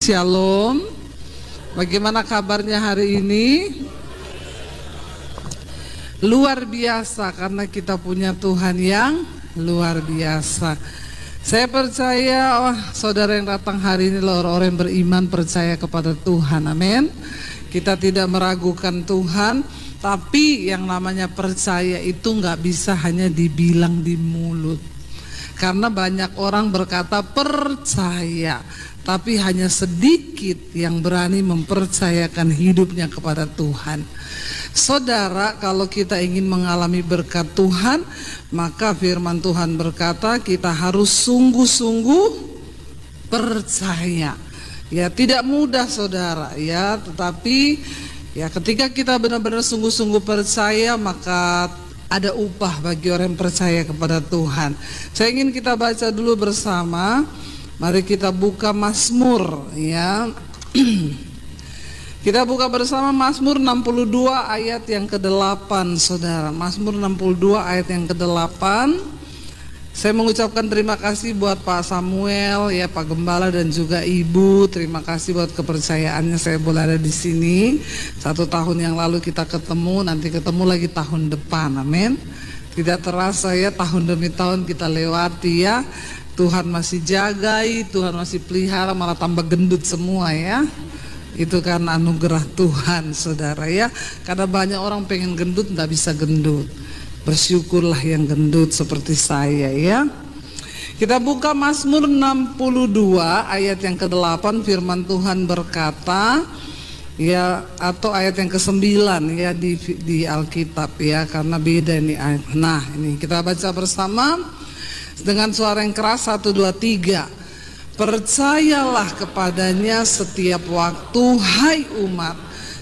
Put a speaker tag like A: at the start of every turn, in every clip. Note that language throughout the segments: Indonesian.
A: Shalom. Bagaimana kabarnya hari ini? Luar biasa karena kita punya Tuhan yang luar biasa. Saya percaya saudara yang datang hari ini orang-orang yang beriman percaya kepada Tuhan. Amin. Kita tidak meragukan Tuhan, tapi yang namanya percaya itu nggak bisa hanya dibilang di mulut. Karena banyak orang berkata percaya, tapi hanya sedikit yang berani mempercayakan hidupnya kepada Tuhan. Saudara, kalau kita ingin mengalami berkat Tuhan, maka firman Tuhan berkata kita harus sungguh-sungguh percaya. Ya, tidak mudah saudara, ya, tetapi ya ketika kita benar-benar sungguh-sungguh percaya, maka ada upah bagi orang yang percaya kepada Tuhan. Saya ingin kita baca dulu bersama. Mari kita buka Mazmur, ya. Kita buka bersama Mazmur 62 ayat yang ke-8, saudara. Mazmur 62 ayat yang ke-8. Saya mengucapkan terima kasih buat Pak Samuel, ya, Pak Gembala dan juga Ibu. Terima kasih buat kepercayaannya saya boleh ada di sini. 1 tahun yang lalu kita ketemu, nanti ketemu lagi tahun depan. Amin. Tidak terasa ya, tahun demi tahun kita lewati ya. Tuhan masih jagai, Tuhan masih pelihara, malah tambah gendut semua ya. Itu karena anugerah Tuhan saudara ya. Karena banyak orang pengen gendut gak bisa gendut. Bersyukurlah yang gendut seperti saya ya. Kita buka Mazmur 62 ayat yang ke-8. Firman Tuhan berkata ya, atau ayat yang ke-9 ya di Alkitab ya, karena beda ini ayat. Nah ini kita baca bersama dengan suara yang keras. 1, 2, 3. Percayalah kepadanya setiap waktu, hai umat,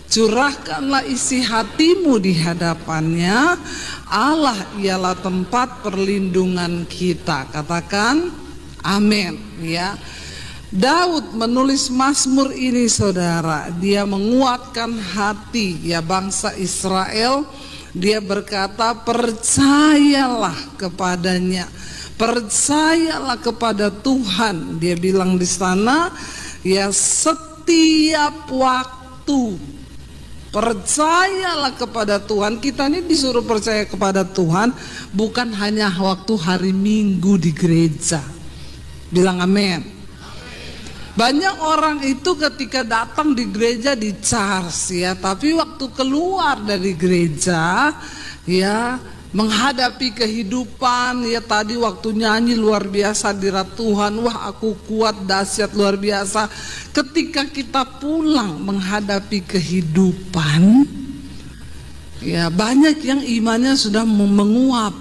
A: curahkanlah isi hatimu di hadapannya. Allah ialah tempat perlindungan kita. Katakan amin ya. Daud menulis Mazmur ini saudara, dia menguatkan hati ya bangsa Israel. Dia berkata percayalah kepadanya, percayalah kepada Tuhan. Dia bilang di sana ya, setiap waktu percayalah kepada Tuhan. Kita ini disuruh percaya kepada Tuhan, bukan hanya waktu hari Minggu di gereja. Bilang amin. Banyak orang itu ketika datang di gereja di charge ya, tapi waktu keluar dari gereja ya, menghadapi kehidupan ya, tadi waktu nyanyi luar biasa hadirat Tuhan, wah aku kuat dahsyat luar biasa. Ketika kita pulang menghadapi kehidupan ya, banyak yang imannya sudah menguap,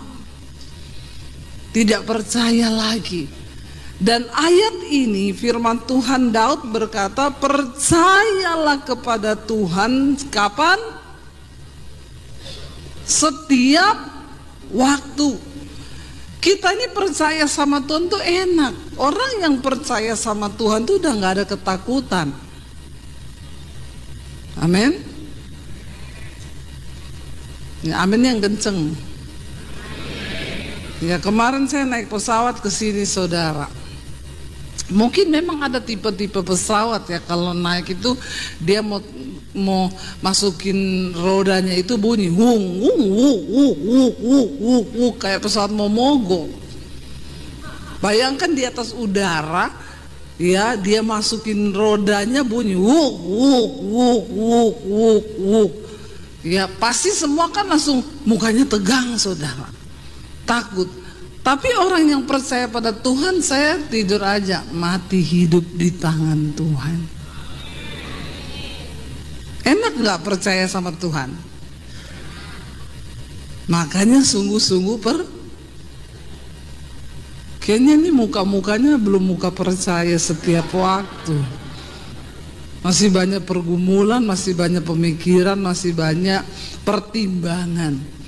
A: tidak percaya lagi. Dan ayat ini firman Tuhan, Daud berkata percayalah kepada Tuhan kapan? Setiap waktu. Kita ini percaya sama Tuhan tuh enak. Orang yang percaya sama Tuhan tuh udah gak ada ketakutan. Amin. Ya, amin yang kenceng. Ya, kemarin saya naik pesawat ke sini saudara. Mungkin memang ada tipe-tipe pesawat ya, kalau naik itu dia mau masukin rodanya itu bunyi wung wung wung wung wung wung wung, kayak pesawat mau mogok. Bayangkan di atas udara ya, dia masukin rodanya bunyi wung wung wung wung wung wung. Ya pasti semua kan langsung mukanya tegang saudara, takut. Tapi orang yang percaya pada Tuhan, saya tidur aja, mati hidup di tangan Tuhan. Enak gak percaya sama Tuhan? Makanya sungguh-sungguh kayaknya ini muka-mukanya belum muka percaya setiap waktu. Masih banyak pergumulan, masih banyak pemikiran, masih banyak pertimbangan.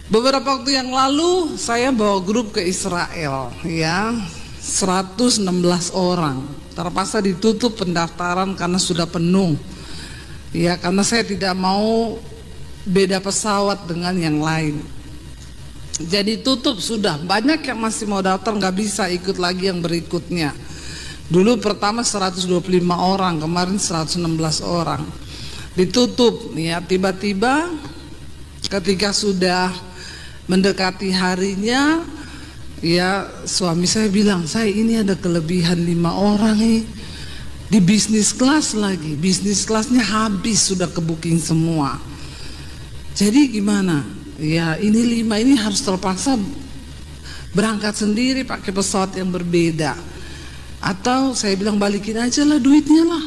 A: Beberapa waktu yang lalu saya bawa grup ke Israel ya, 116 orang. Terpaksa ditutup pendaftaran karena sudah penuh. Ya, karena saya tidak mau beda pesawat dengan yang lain. Jadi tutup sudah. Banyak yang masih mau daftar nggak bisa ikut lagi yang berikutnya. Dulu pertama 125 orang, kemarin 116 orang. Ditutup ya, tiba-tiba ketika sudah mendekati harinya, ya suami saya bilang, saya ini ada kelebihan 5 orang nih di bisnis kelas lagi. Bisnis kelasnya habis, sudah ke booking semua. Jadi gimana? Ya ini 5 ini harus terpaksa berangkat sendiri pakai pesawat yang berbeda. Atau saya bilang balikin aja lah duitnya lah.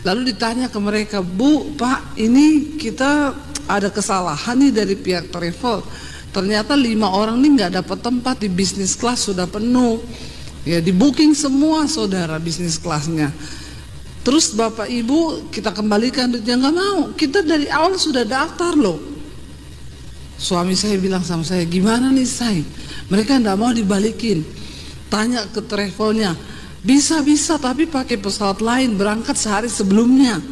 A: Lalu ditanya ke mereka, Bu, Pak, ini kita ada kesalahan nih dari pihak travel. Ternyata 5 orang nih nggak dapat tempat di bisnis kelas, sudah penuh. Ya di booking semua saudara bisnis kelasnya. Terus Bapak Ibu kita kembalikan duitnya, nggak mau. Kita dari awal sudah daftar loh. Suami saya bilang sama saya, gimana nih say? Mereka nggak mau dibalikin. Tanya ke travelnya, bisa tapi pakai pesawat lain, berangkat sehari sebelumnya.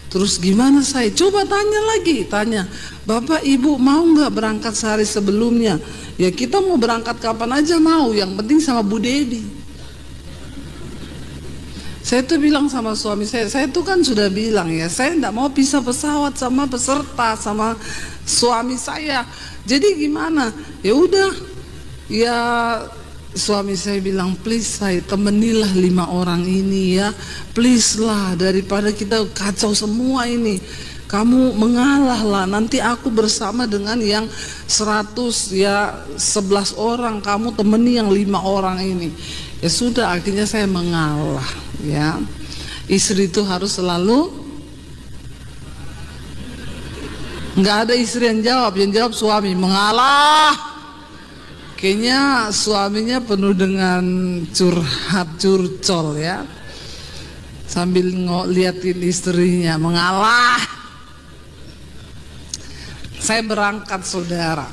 A: Terus gimana saya? Coba tanya, Bapak Ibu mau nggak berangkat sehari sebelumnya? Ya kita mau berangkat kapan aja mau, yang penting sama Bu Dedi. Saya tuh bilang sama suami saya tuh kan sudah bilang ya, saya nggak mau pisah pesawat sama peserta, sama suami saya. Jadi gimana? Ya udah, ya suami saya bilang, please saya temenilah 5 orang ini ya, please lah, daripada kita kacau semua ini. Kamu mengalah lah, nanti aku bersama dengan yang 100 ya 11 orang, kamu temani yang 5 orang ini. Ya sudah, akhirnya saya mengalah ya. Istri itu harus selalu, nggak ada istri yang jawab suami, mengalah. Kayaknya suaminya penuh dengan curcol ya, sambil liatin istrinya, mengalah. Saya berangkat saudara.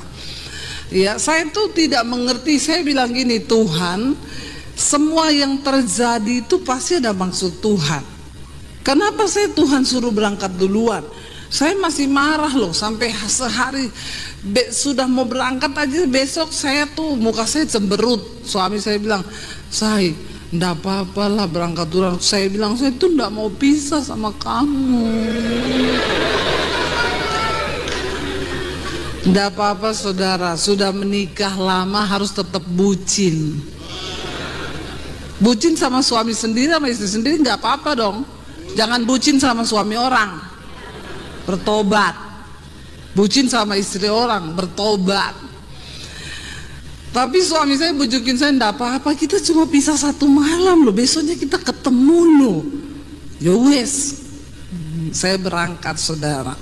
A: Ya saya tuh tidak mengerti. Saya bilang gini, Tuhan, semua yang terjadi itu pasti ada maksud Tuhan. Kenapa saya Tuhan suruh berangkat duluan? Saya masih marah loh, sampai sehari sudah mau berangkat aja, besok saya tuh muka saya cemberut. Suami saya bilang, say, ndak apa-apa lah berangkat duluan. Saya bilang, saya tuh ndak mau pisah sama kamu. Ndak apa-apa saudara, sudah menikah lama harus tetap bucin. Bucin sama suami sendiri, sama istri sendiri nggak apa-apa dong. Jangan bucin sama suami orang, bertobat. Bucin sama istri orang, bertobat. Tapi suami saya bujukin saya, enggak apa-apa, kita cuma pisah 1 malam loh, besoknya kita ketemu loh. Ya wes, saya berangkat saudara.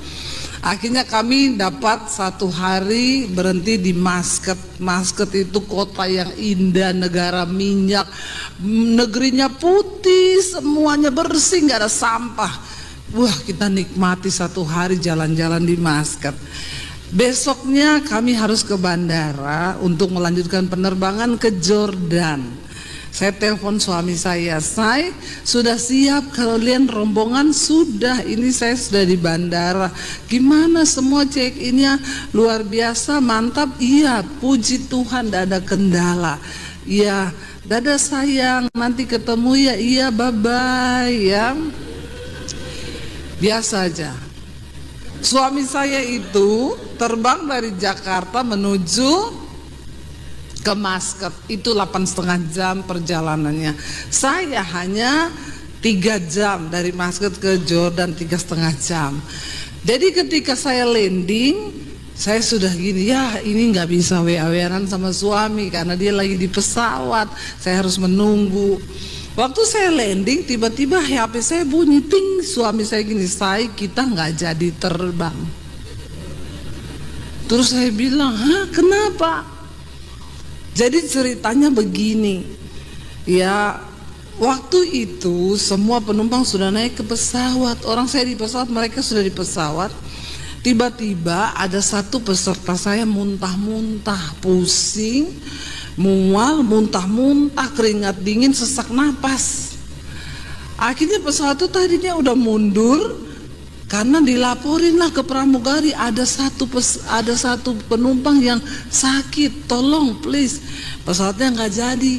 A: Akhirnya kami dapat 1 hari berhenti di Muscat. Muscat itu kota yang indah, negara minyak, negerinya putih, semuanya bersih, nggak ada sampah. Wah, kita nikmati 1 hari jalan-jalan di Muscat. Besoknya kami harus ke bandara untuk melanjutkan penerbangan ke Jordan. Saya telepon suami saya sudah siap, kalian rombongan sudah, ini saya sudah di bandara. Gimana semua check-innya? Luar biasa, mantap. Iya, puji Tuhan, tidak ada kendala. Iya, dadah sayang, nanti ketemu ya. Iya, bye-bye ya. Biasa aja. Suami saya itu terbang dari Jakarta menuju ke Muscat, itu 8,5 jam perjalanannya. Saya hanya 3 jam dari Muscat ke Jordan, 3,5 jam. Jadi ketika saya landing, saya sudah gini, ya ini nggak bisa WA-WA-an sama suami karena dia lagi di pesawat, saya harus menunggu. Waktu saya landing, tiba-tiba HP saya bunyi, ting, suami saya gini, kita nggak jadi terbang. Terus saya bilang, hah, kenapa? Jadi ceritanya begini, ya waktu itu semua penumpang sudah naik ke pesawat, orang saya di pesawat, mereka sudah di pesawat. Tiba-tiba ada 1 peserta saya muntah-muntah, pusing, mual, muntah-muntah, keringat dingin, sesak napas. Akhirnya pesawat itu tadinya udah mundur, karena dilaporinlah ke pramugari ada satu penumpang yang sakit, tolong please, pesawatnya nggak jadi.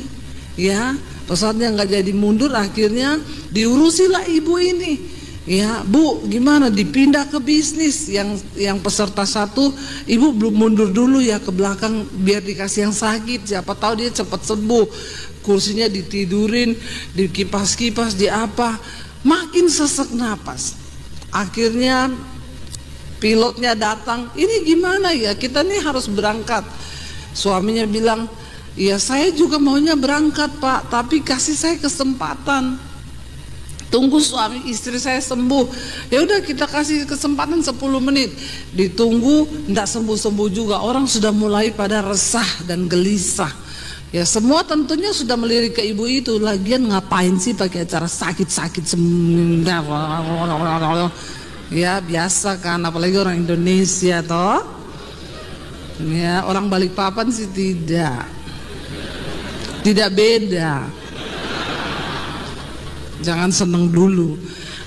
A: ya, pesawatnya nggak jadi mundur. Akhirnya diurusilah ibu ini, ya Bu, gimana dipindah ke bisnis. Yang peserta satu, ibu belum mundur dulu ya ke belakang biar dikasih yang sakit, siapa tahu dia cepat sembuh. Kursinya ditidurin, dikipas-kipas, di apa, makin sesak napas. Akhirnya pilotnya datang, ini gimana ya, kita nih harus berangkat. Suaminya bilang, ya saya juga maunya berangkat Pak, tapi kasih saya kesempatan, tunggu suami istri saya sembuh. Ya udah, kita kasih kesempatan 10 menit. Ditunggu, enggak sembuh-sembuh juga. Orang sudah mulai pada resah dan gelisah. Ya semua tentunya sudah melirik ke ibu itu. Lagian ngapain sih pakai acara sakit-sakit ya biasa kan, apalagi orang Indonesia toh. Ya, orang Balikpapan sih tidak beda. Jangan seneng dulu.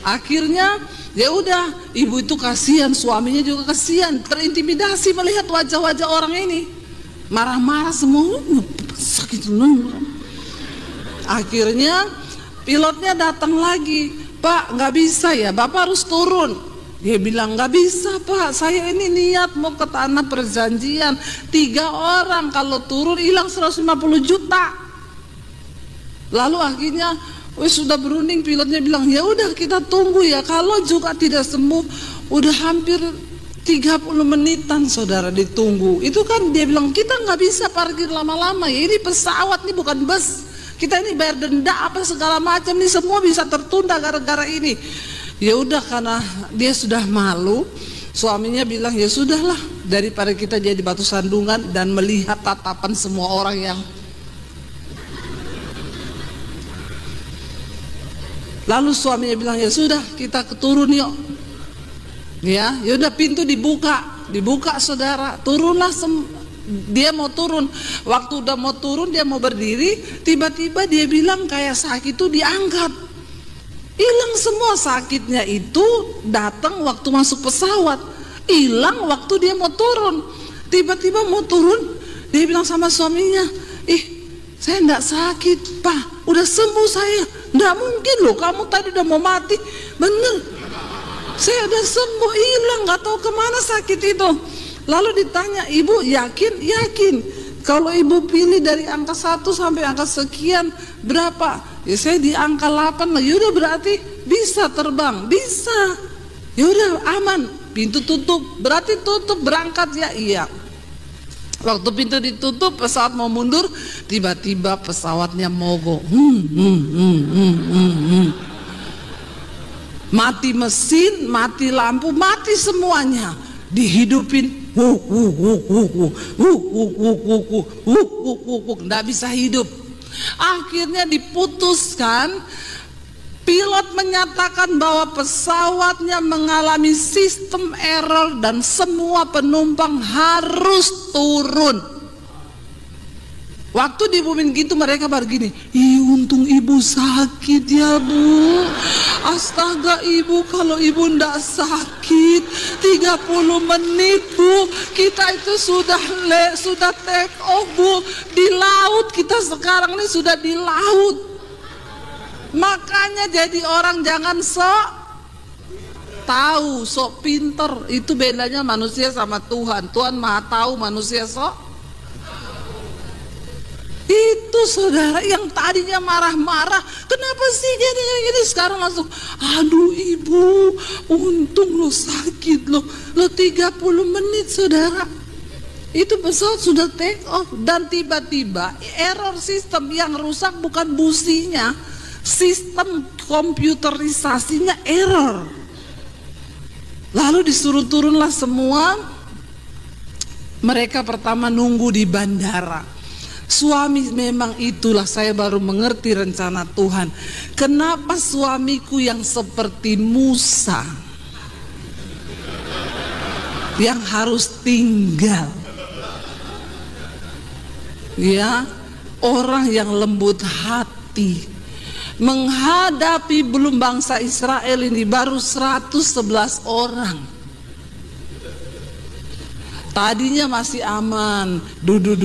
A: Akhirnya ya udah, ibu itu kasihan, suaminya juga kasihan, terintimidasi melihat wajah-wajah orang ini, marah-marah semua, sakit. Akhirnya pilotnya datang lagi, Pak nggak bisa ya, Bapak harus turun. Dia bilang, nggak bisa Pak, saya ini niat mau ke tanah perjanjian. 3 orang kalau turun hilang 150 juta. Lalu akhirnya sudah berunding, pilotnya bilang, ya udah kita tunggu ya, kalau juga tidak sembuh. Udah hampir 30 menitan saudara ditunggu. Itu kan dia bilang, kita nggak bisa parkir lama-lama ya, ini pesawat, ini bukan bus. Kita ini bayar denda apa segala macam, ini semua bisa tertunda gara-gara ini. Ya udah, karena dia sudah malu, suaminya bilang, ya sudahlah, daripada kita jadi batu sandungan dan melihat tatapan semua orang yang. Lalu suaminya bilang, ya sudah, kita turun yuk. Ya udah, pintu dibuka saudara, turunlah. Dia mau turun. Waktu udah mau turun, dia mau berdiri, tiba-tiba dia bilang kayak sakit itu diangkat. Hilang semua sakitnya itu, datang waktu masuk pesawat, hilang waktu dia mau turun. Tiba-tiba mau turun, dia bilang sama suaminya, saya enggak sakit Pak, udah sembuh saya. Enggak mungkin loh, kamu tadi udah mau mati. Bener, saya udah sembuh, hilang, nggak tahu kemana sakit itu. Lalu ditanya, ibu yakin? Kalau ibu pilih dari angka 1 sampai angka sekian berapa? Ya saya di angka 8 lah. Yaudah, berarti bisa terbang, bisa. Yaudah, aman. Pintu tutup, berarti tutup, berangkat ya. Iya. Waktu pintu ditutup, pesawat mau mundur, tiba-tiba pesawatnya mogok. Mati mesin, mati lampu, mati semuanya. Dihidupin, nggak bisa hidup. Akhirnya diputuskan, pilot menyatakan bahwa pesawatnya mengalami sistem error dan semua penumpang harus turun. Waktu diumumin gitu, mereka baru gini, untung ibu sakit ya Bu. Astaga ibu, kalau ibu ndak sakit 30 menit Bu, kita itu sudah take off Bu, di laut. Kita sekarang ini sudah di laut. Makanya jadi orang jangan sok tahu, sok pinter. Itu bedanya manusia sama Tuhan. Tuhan maha tahu, manusia sok. Itu saudara yang tadinya marah-marah, kenapa sih gini, sekarang langsung, aduh ibu, untung lo sakit lo 30 menit saudara. Itu pesawat sudah take off dan tiba-tiba error sistem. Yang rusak bukan businya, sistem komputerisasinya error. Lalu disuruh turunlah semua. Mereka pertama nunggu di bandara. Suami, memang itulah saya baru mengerti rencana Tuhan. Kenapa suamiku yang seperti Musa yang harus tinggal, ya, orang yang lembut hati menghadapi belum bangsa Israel ini baru 111 orang. Tadinya masih aman, duduk,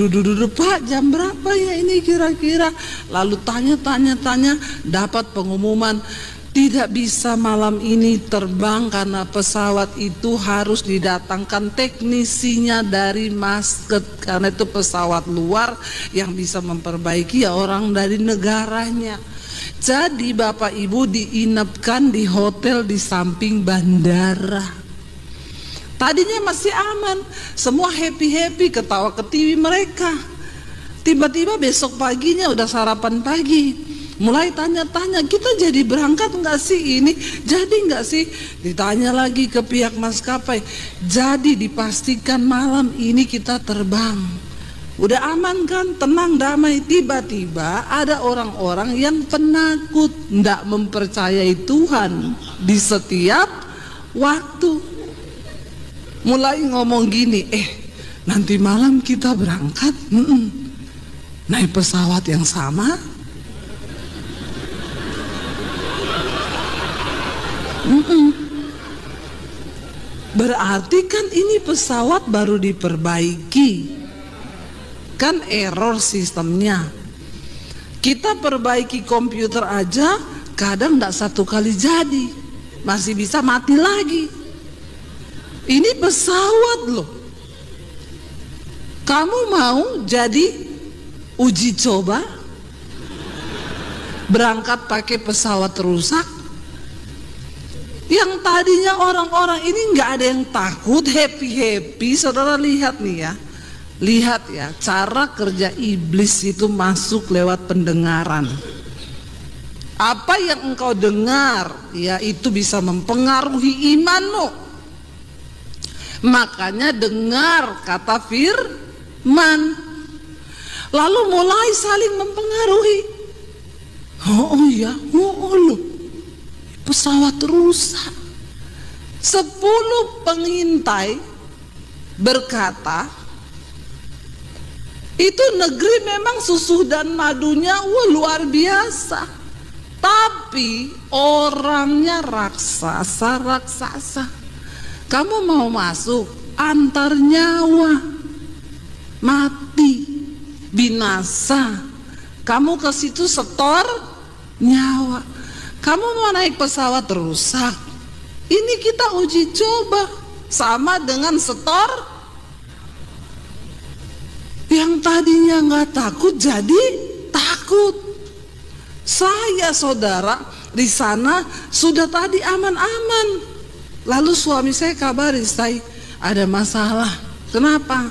A: Pak jam berapa ya ini kira-kira? Lalu tanya, dapat pengumuman tidak bisa malam ini terbang karena pesawat itu harus didatangkan teknisinya dari Muscat, karena itu pesawat luar yang bisa memperbaiki ya orang dari negaranya. Jadi Bapak Ibu diinapkan di hotel di samping bandara. Tadinya masih aman, semua happy, ketawa ketiwi mereka. Tiba-tiba besok paginya udah sarapan pagi, mulai tanya-tanya, kita jadi berangkat nggak sih ini? Jadi nggak sih? Ditanya lagi ke pihak maskapai. Jadi dipastikan malam ini kita terbang. Udah aman kan, tenang, damai. Tiba-tiba ada orang-orang yang penakut, nggak mempercayai Tuhan di setiap waktu. Mulai ngomong gini, nanti malam kita berangkat, naik pesawat yang sama. Berarti kan ini pesawat baru diperbaiki, kan error sistemnya. Kita perbaiki komputer aja kadang nggak satu kali jadi, masih bisa mati lagi. Ini pesawat loh. Kamu mau jadi uji coba? Berangkat pakai pesawat rusak? Yang tadinya orang-orang ini nggak ada yang takut, happy. Saudara lihat nih ya. Lihat ya, cara kerja iblis itu masuk lewat pendengaran. Apa yang engkau dengar, ya itu bisa mempengaruhi imanmu. Makanya dengar kata firman, lalu mulai saling mempengaruhi. Oh iya, loh, pesawat rusak. 10 pengintai berkata, itu negeri memang susu dan madunya luar biasa, tapi orangnya raksasa. Kamu mau masuk, antar nyawa, mati, binasa. Kamu ke situ setor nyawa. Kamu mau naik pesawat rusak. Ini kita uji coba, sama dengan setor. Yang tadinya nggak takut jadi takut. Saya saudara di sana sudah tadi aman-aman. Lalu suami saya kabari, saya ada masalah. Kenapa?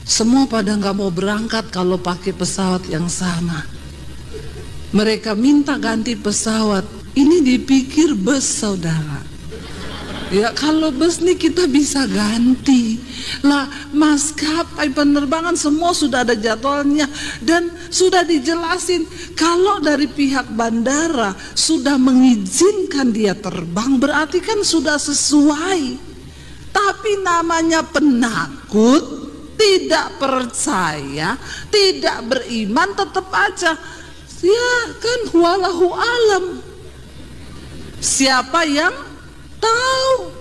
A: Semua pada nggak mau berangkat kalau pakai pesawat yang sama. Mereka minta ganti pesawat. Ini dipikir bus saudara. Ya kalau bus nih kita bisa ganti. Lah maskapai penerbangan semua sudah ada jadwalnya dan sudah dijelasin. Kalau dari pihak bandara sudah mengizinkan dia terbang, berarti kan sudah sesuai. Tapi namanya penakut, tidak percaya, tidak beriman, tetap aja. Ya kan walahu alam. Siapa yang tahu?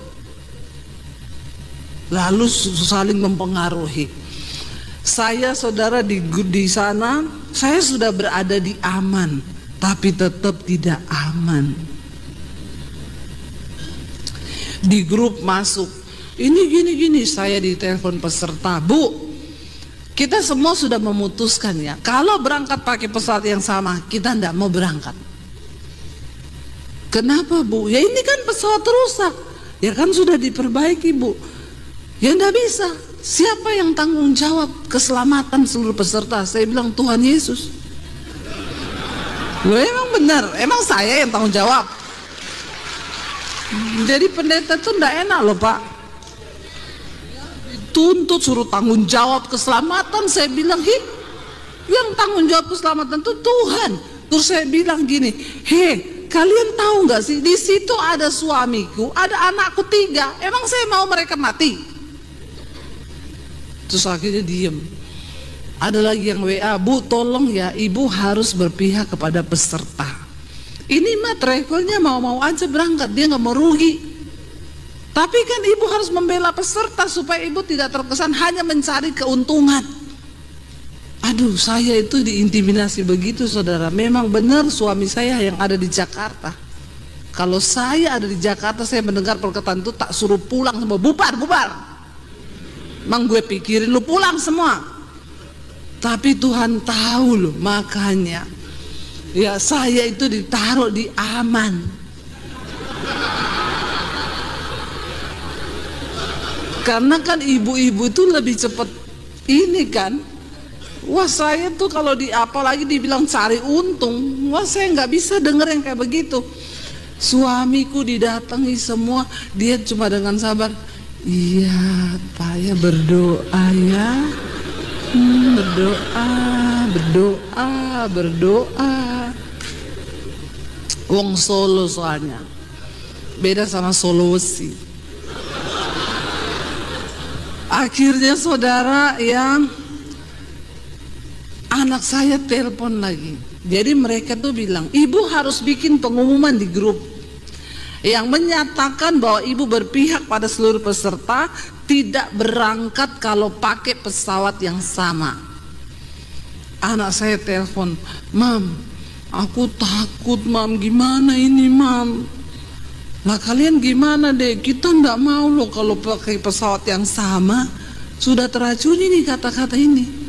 A: Lalu saling mempengaruhi. Saya saudara di sana, saya sudah berada di aman, tapi tetap tidak aman. Di grup masuk, ini gini, saya ditelepon peserta, Bu, kita semua sudah memutuskan ya, kalau berangkat pakai pesawat yang sama, kita tidak mau berangkat. Kenapa Bu? Ya ini kan pesawat rusak. Ya kan sudah diperbaiki Bu. Ya enggak bisa. Siapa yang tanggung jawab keselamatan seluruh peserta? Saya bilang Tuhan Yesus. Loh emang benar, emang saya yang tanggung jawab. Jadi pendeta itu enggak enak loh Pak. Tuntut suruh tanggung jawab keselamatan. Saya bilang, yang tanggung jawab keselamatan itu Tuhan. Terus saya bilang gini, kalian tahu nggak sih, di situ ada suamiku, ada anakku 3. Emang saya mau mereka mati? Terus akhirnya diem. Ada lagi yang WA, Bu tolong ya, Ibu harus berpihak kepada peserta. Ini mah travelnya mau-mau aja berangkat, dia nggak mau rugi. Tapi kan ibu harus membela peserta supaya ibu tidak terkesan hanya mencari keuntungan. Aduh, saya itu diintimidasi begitu saudara. Memang benar suami saya yang ada di Jakarta. Kalau saya ada di Jakarta, saya mendengar perkataan itu tak suruh pulang semua, bubar, bubar. Emang gue pikirin lu pulang semua. Tapi Tuhan tahu loh, makanya ya saya itu ditaruh di aman. Karena kan ibu-ibu itu lebih cepat ini kan. Wah, saya tuh kalau apalagi dibilang cari untung, wah saya nggak bisa denger yang kayak begitu. Suamiku didatangi semua, dia cuma dengan sabar. Iya, Pak ya, berdoa ya. Berdoa. Wong Solo soalnya. Beda sama Sulawesi. Akhirnya saudara, yang anak saya telepon lagi. Jadi mereka tuh bilang, ibu harus bikin pengumuman di grup yang menyatakan bahwa ibu berpihak pada seluruh peserta, tidak berangkat kalau pakai pesawat yang sama. Anak saya telepon, Mam, aku takut Mam, gimana ini Mam? Lah kalian gimana deh, kita nggak mau loh kalau pakai pesawat yang sama. Sudah teracuni nih kata-kata ini.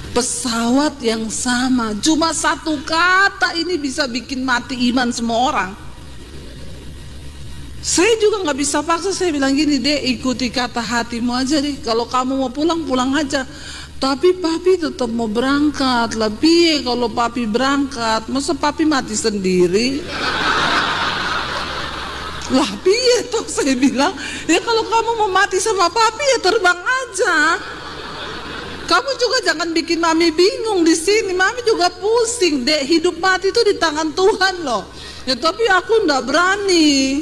A: Pesawat yang sama, cuma satu kata ini bisa bikin mati iman semua orang. Saya juga nggak bisa paksa, saya bilang gini, deh ikuti kata hatimu aja deh. Kalau kamu mau pulang, pulang aja. Tapi papi tetap mau berangkat. Lebih kalau papi berangkat, masa papi mati sendiri? Lah piye toh, saya bilang, ya kalau kamu mau mati sama papi ya terbang aja. Kamu juga jangan bikin mami bingung di sini. Mami juga pusing, dek. Hidup mati itu di tangan Tuhan loh. Ya tapi aku ndak berani.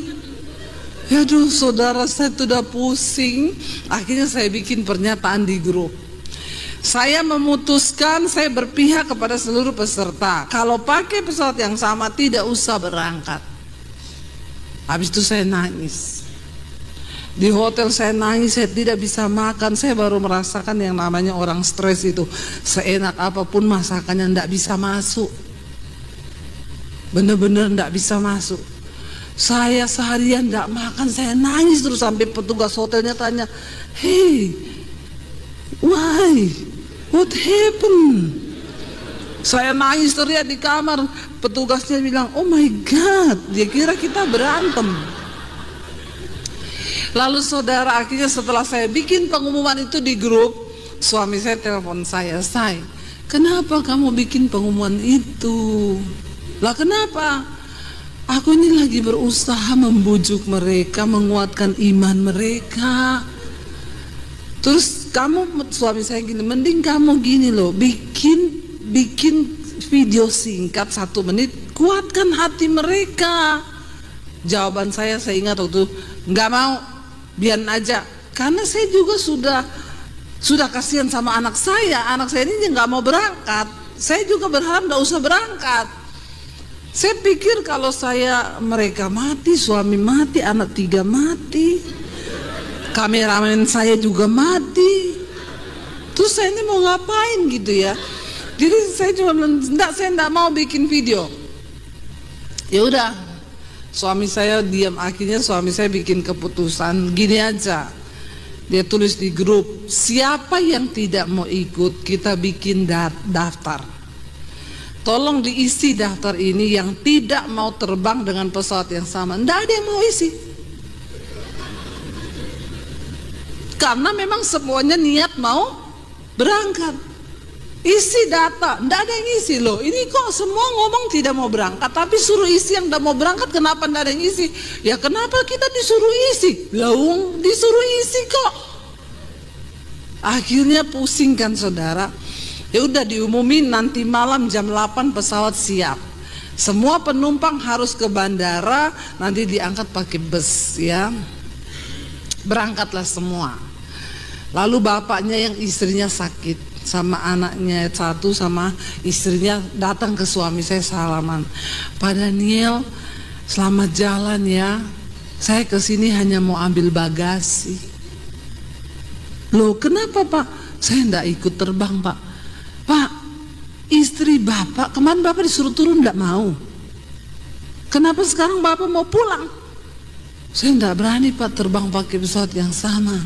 A: Ya aduh saudara, saya tuh udah pusing. Akhirnya saya bikin pernyataan di grup. Saya memutuskan, saya berpihak kepada seluruh peserta. Kalau pakai pesawat yang sama, tidak usah berangkat. Habis itu saya nangis. Di hotel saya nangis, saya tidak bisa makan. Saya baru merasakan yang namanya orang stres itu. Seenak apapun masakannya tidak bisa masuk. Benar-benar tidak bisa masuk. Saya seharian tidak makan, saya nangis terus sampai petugas hotelnya tanya, "Hey, why? What happened?" Saya nangis teriak di kamar. Petugasnya bilang, "Oh my God," dia kira kita berantem. Lalu saudara, akhirnya setelah saya bikin pengumuman itu di grup, suami saya telepon saya, "Say, kenapa kamu bikin pengumuman itu?" Lah kenapa? Aku ini lagi berusaha membujuk mereka, menguatkan iman mereka. Terus suami saya gini, mending kamu gini loh, bikin video singkat 1 menit, kuatkan hati mereka. Jawaban saya ingat waktu, nggak mau, biarin aja. Karena saya juga sudah kasihan sama anak saya ini nggak mau berangkat. Saya juga berharap nggak usah berangkat. Saya pikir kalau mereka mati, suami mati, anak 3 mati, kameramen saya juga mati. Terus saya ini mau ngapain gitu ya? Jadi saya cuma bilang, saya enggak mau bikin video. Ya udah, suami saya diam. Akhirnya suami saya bikin keputusan gini aja. Dia tulis di grup, siapa yang tidak mau ikut, kita bikin daftar. Tolong diisi daftar ini yang tidak mau terbang dengan pesawat yang sama. Enggak ada yang mau isi. Karena memang semuanya niat mau berangkat. Isi data, enggak ada yang isi loh. Ini kok semua ngomong tidak mau berangkat, tapi suruh isi yang enggak mau berangkat, kenapa enggak ada yang isi? Ya kenapa kita disuruh isi? Lawung disuruh isi kok. Akhirnya pusing kan saudara. Ya udah diumumin nanti malam jam 8 pesawat siap. Semua penumpang harus ke bandara, nanti diangkat pakai bus ya. Berangkatlah semua. Lalu bapaknya yang istrinya sakit, sama anaknya 1 sama istrinya datang ke suami saya salaman. "Pak Daniel, selamat jalan ya. Saya kesini hanya mau ambil bagasi. Loh kenapa Pak? Saya enggak ikut terbang Pak. Pak, istri Bapak, kemarin Bapak disuruh turun enggak mau. Kenapa sekarang Bapak mau pulang? Saya enggak berani Pak terbang pakai pesawat yang sama.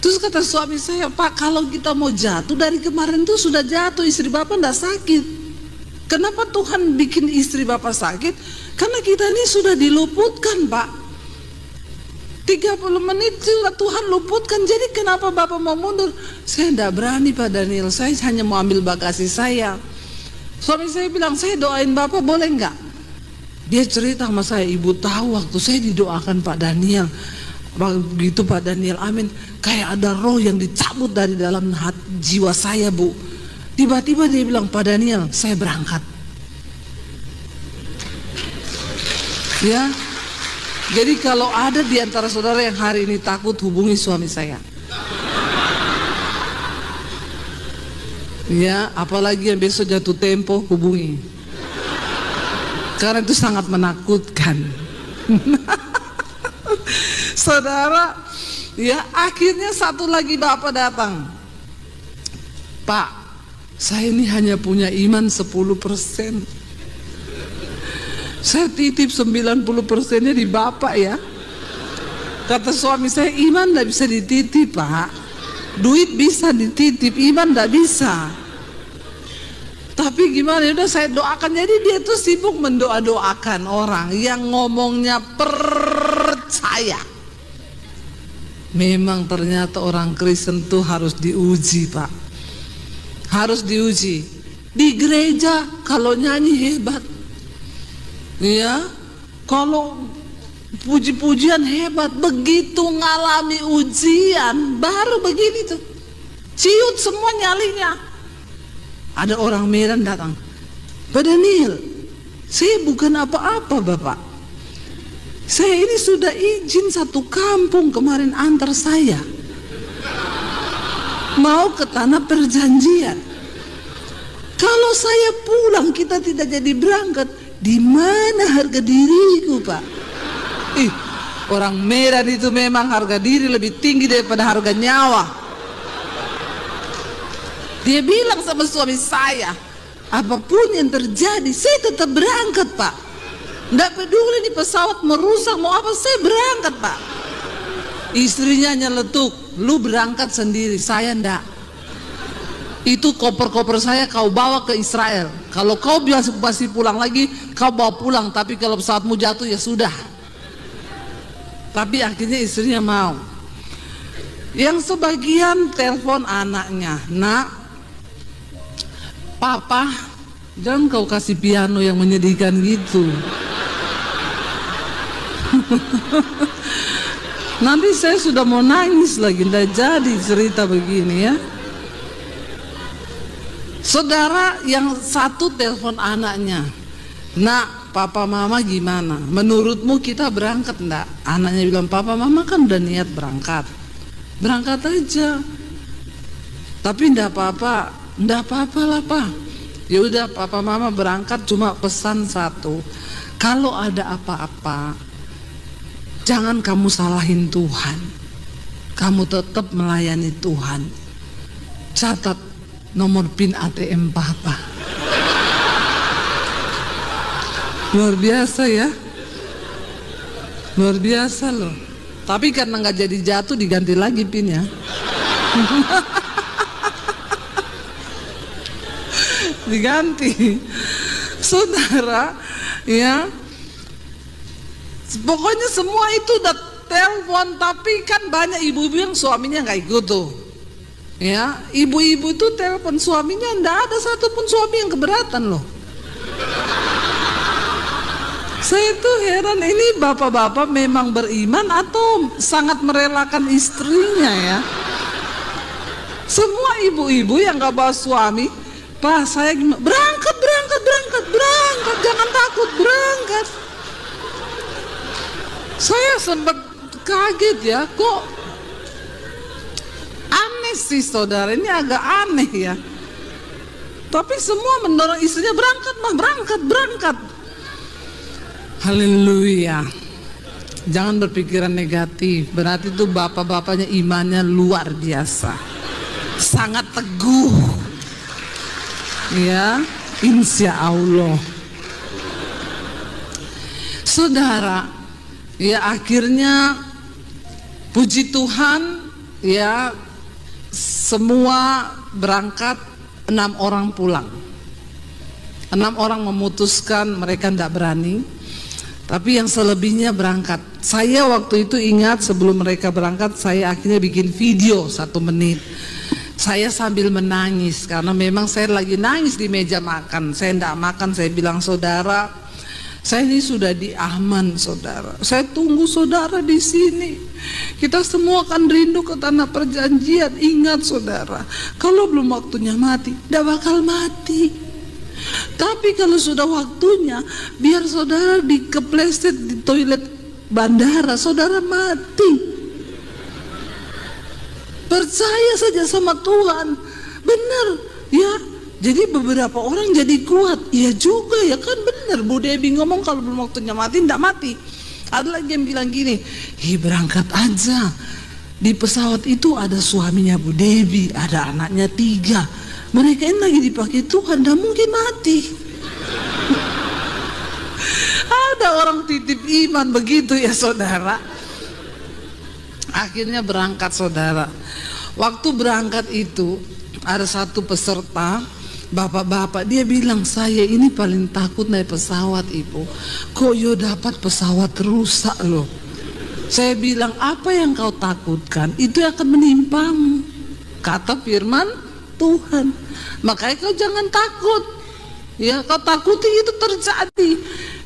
A: Terus kata suami saya, Pak kalau kita mau jatuh dari kemarin tuh sudah jatuh, istri Bapak enggak sakit. Kenapa Tuhan bikin istri Bapak sakit? Karena kita ini sudah diluputkan Pak. 30 menit sudah Tuhan luputkan. Jadi kenapa Bapak mau mundur? Saya tidak berani Pak Daniel. Saya hanya mau ambil bagasi saya. Suami saya bilang, saya doain Bapak boleh enggak? Dia cerita sama saya, ibu tahu waktu saya didoakan Pak Daniel, begitu Pak Daniel amin, kayak ada roh yang dicabut dari dalam jiwa saya Bu. Tiba-tiba dia bilang, Pak Daniel saya berangkat. Ya, jadi kalau ada di antara saudara yang hari ini takut, hubungi suami saya. Ya, apalagi yang besok jatuh tempo, hubungi. Karena itu sangat menakutkan. Saudara, ya akhirnya satu lagi Bapak datang. Pak, saya ini hanya punya iman 10%. Saya titip 90%-nya di Bapak ya. Kata suami saya, iman tidak bisa dititip Pak. Duit bisa dititip, iman tidak bisa. Tapi gimana, udah saya doakan. Jadi dia tuh sibuk mendoa-doakan orang yang ngomongnya percaya. Memang ternyata orang Kristen tuh harus diuji Pak. Harus diuji. Di gereja kalau nyanyi hebat, ya, kalau puji-pujian hebat, begitu ngalami ujian baru begini tuh, ciut semua nyalinya. Ada orang Medan datang, Pak Daniel, saya bukan apa-apa Bapak. Saya ini sudah izin satu kampung kemarin antar saya mau ke tanah perjanjian. Kalau saya pulang kita tidak jadi berangkat, di mana harga diriku Pak? Orang Medan itu memang harga diri lebih tinggi daripada harga nyawa. Dia bilang sama suami saya, apapun yang terjadi saya tetap berangkat Pak. Nggak peduli di pesawat merusak mau apa, saya berangkat Pak. Istrinya nyeletuk, lu berangkat sendiri, saya ndak. Itu koper-koper saya kau bawa ke Israel. Kalau kau biasa pasti pulang lagi, kau bawa pulang. Tapi kalau pesawatmu jatuh ya sudah. Tapi akhirnya istrinya mau. Yang sebagian telepon anaknya, Nak, Papa, jangan kau kasih piano yang menyedihkan gitu. Nanti saya sudah mau nangis lagi, tidak jadi cerita begini ya. Saudara yang satu telepon anaknya, Nak, Papa Mama gimana? Menurutmu kita berangkat enggak? Anaknya bilang, Papa Mama kan udah niat berangkat. Berangkat aja. Tapi enggak apa-apa. Enggak apa-apa lah Pak. Ya udah Papa Mama berangkat, cuma pesan satu. Kalau ada apa-apa, jangan kamu salahin Tuhan. Kamu tetap melayani Tuhan. Catat nomor PIN ATM Papa. Luar biasa ya. Luar biasa loh. Tapi karena nggak jadi jatuh, diganti lagi PIN-nya. Diganti. Saudara, ya, pokoknya semua itu udah telepon. Tapi kan banyak ibu-ibu yang suaminya nggak ikut tuh, ya. Ibu-ibu itu telepon suaminya, nggak ada satupun suami yang keberatan loh. Saya tuh heran, ini bapak-bapak memang beriman atau sangat merelakan istrinya ya. Semua ibu-ibu yang nggak bawa suami, Pak saya berangkat, jangan takut, berangkat. Saya sempat kaget ya, kok aneh sih saudara, ini agak aneh ya. Tapi semua mendorong istrinya berangkat mah, berangkat. Haleluya. Jangan berpikiran negatif. Berarti itu bapak-bapaknya imannya luar biasa, sangat teguh. Ya, insya Allah. Saudara, ya akhirnya puji Tuhan, ya semua berangkat, 6 orang pulang. 6 orang memutuskan mereka tidak berani, tapi yang selebihnya berangkat. Saya waktu itu ingat sebelum mereka berangkat, saya akhirnya bikin video 1 menit. Saya sambil menangis karena memang saya lagi nangis di meja makan. Saya tidak makan, saya bilang, saudara, saya ini sudah di Aman, saudara. Saya tunggu saudara di sini. Kita semua akan rindu ke tanah perjanjian. Ingat saudara, kalau belum waktunya mati, tidak bakal mati. Tapi kalau sudah waktunya, biar saudara dikepleset di toilet bandara, saudara mati. Percaya saja sama Tuhan. Benar, ya. Jadi beberapa orang jadi kuat. Iya juga ya, kan benar Bu Debbie ngomong kalau belum waktunya mati, tidak mati. Ada lagi yang bilang gini, berangkat aja. Di pesawat itu ada suaminya Bu Debbie, ada anaknya 3. Mereka ini lagi dipakai Tuhan, tidak mungkin mati. Ada orang titip iman begitu ya saudara. Akhirnya berangkat saudara. Waktu berangkat itu ada satu peserta, bapak-bapak, dia bilang, saya ini paling takut naik pesawat ibu. Kok yo dapat pesawat rusak loh. Saya bilang, apa yang kau takutkan itu akan menimpamu, kata firman Tuhan. Makanya kau jangan takut. Ya, kau takuti itu terjadi.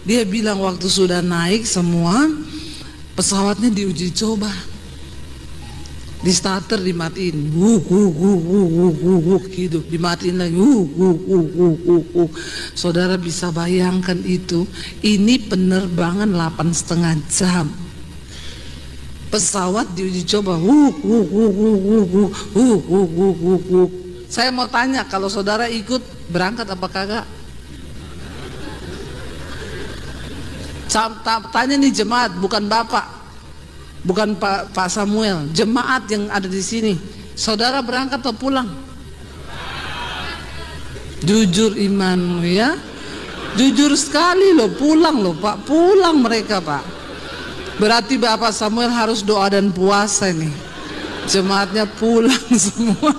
A: Dia bilang waktu sudah naik semua, pesawatnya diuji coba. Di starter dimatiin, gitu, dimatiin lagi, Saudara bisa bayangkan itu, ini penerbangan 8,5 jam. Pesawat diuji coba, Saya mau tanya, kalau saudara ikut berangkat apa kagak? Tanya nih jemaat, bukan bapak, bukan Pak Samuel, jemaat yang ada di sini. Saudara berangkat atau pulang? Jujur imanmu ya. Jujur sekali loh, pulang loh Pak, pulang mereka Pak. Berarti Bapak Samuel harus doa dan puasa nih. Jemaatnya pulang semua.